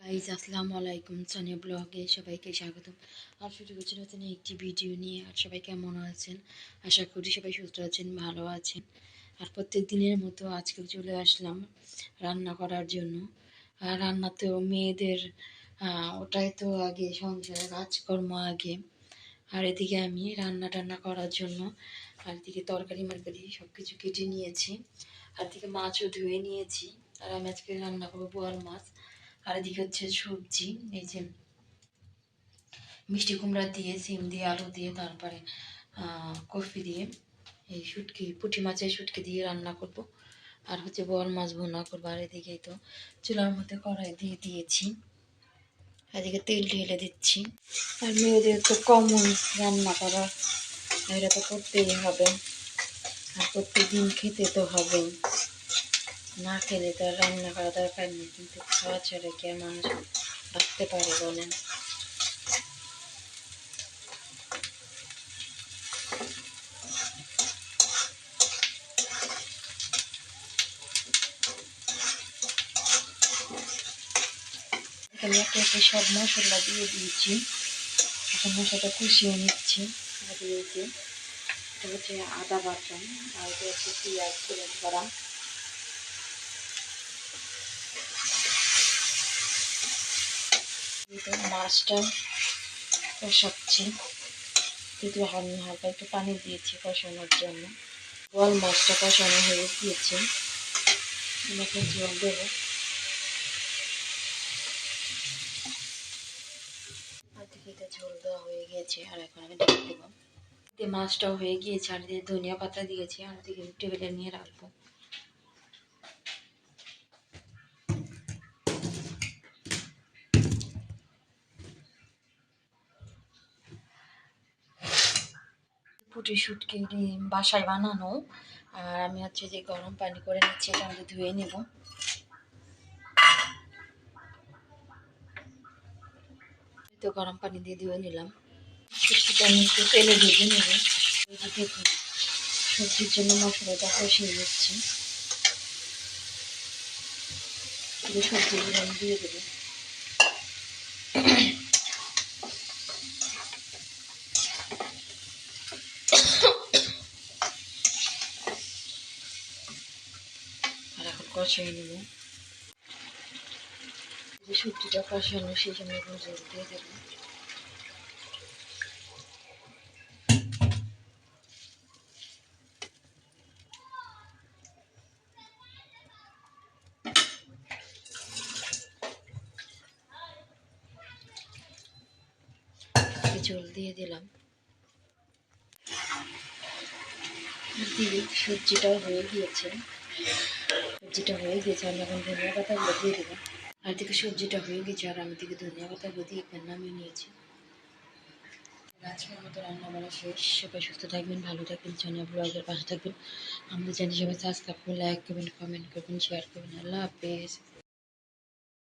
Guys আসসালামু আলাইকুম, সানিয়া ব্লগে সবাইকে স্বাগতম। আর শুরু করছি নতুন একটি ভিডিও নিয়ে। আর সবাই কেমন আছেন? আশা করি সবাই সুস্থ আছেন, ভালো আছেন। আর প্রত্যেক দিনের মতো আজকে চলে আসলাম রান্না করার জন্য। আর রান্না তো মেয়েদের ওটাই তো আগে, সংসারের কাজকর্ম আগে। আর এদিকে আমি রান্না টান্না করার জন্য আর এদিকে তরকারি মারকারি সব কিছু কেটে নিয়েছি। আর এদিকে মাছও ধুয়ে নিয়েছি। আর আমি আজকে রান্না করবো বোয়াল মাছ। আর এদিকে হচ্ছে সবজি, এই যে মিষ্টি কুমড়া দিয়ে, সিম দিয়ে, আলু দিয়ে, তারপরে কফি দিয়ে, এই শুটকি, পুঁটি মাছের শুটকি দিয়ে রান্না করব। আর হচ্ছে বোয়াল মাছ ভুনা করবো। আর এদিকে তো চুলার মধ্যে কড়াই দিয়ে দিয়েছি, এদিকে তেল ঢেলে দিচ্ছি। আর মেয়েদের তো কমন রান্না করা, এটা তো করতেই হবে। আর প্রত্যেকদিন খেতে তো হবে, না খেলে তো আর রান্না করা দরকার নেই। কিন্তু খাওয়া ছাড়া কি আর মানুষ থাকতে পারে বলেন? আমি একটা সব মশলা দিয়ে দিয়েছি। এখন মশলাটা কষিয়ে নিচ্ছি। আর দিয়েছি এটা হচ্ছে আদা বাটা, আর এটা হচ্ছে পেঁয়াজ পেঁয়াজ করা। মাছটা কষাচ্ছি, কিন্তু হালকা একটু পানি দিয়েছি কষানোর জন্য। বোয়াল মাছটা কষানো হয়ে গিয়েছে, এখন জল দেবো। আর দিকে ঝোল দেওয়া হয়ে গিয়েছে, আর এখন আমি ঢেকে দেবো। মাছটাও হয়ে গিয়েছে, আর দিয়ে ধনিয়া পাতা দিয়েছি, আর দিকে টেবিলে নিয়ে রাখবো। পুঁটি শুটকি বাসায় বানানো। আর আমি হচ্ছে যে গরম পানি করে নিচ্ছি, এটা আমি ধুয়ে নেব। তো গরম পানি দিয়ে ধুয়ে নিলাম। শুটকিটা আমি একটু তেলে ভেজে নেব। দেখুন, সবজির জন্য মশলাটা কষিয়ে নিচ্ছি। সবজিগুলো আমি দিয়ে দেবো। আর এখন কষিয়ে নেব। সবজিটা কষানো সেই সময় জল দিয়ে দেবো। জল দিয়ে দিলাম। সবজিটাও হয়ে গিয়েছে, আমি এখন ধনিয়া পাতাগুলো দিয়ে দেবো। আর দিকে সবজিটা হয়ে গেছে, আর আমি দিকে ধনিয়া পাতাগুলো দিয়ে নামিয়ে নিয়েছি। আজকের মতো রান্না বান্না শেষ। সবাই সুস্থ থাকবেন, ভালো থাকবেন, সানিয়া ব্লগের পাশে থাকবেন। আমাদের চ্যানেল সবাই সাবস্ক্রাইব করে লাইক করবেন, কমেন্ট করবেন, শেয়ার করবেন। আল্লাহ হাফেজ।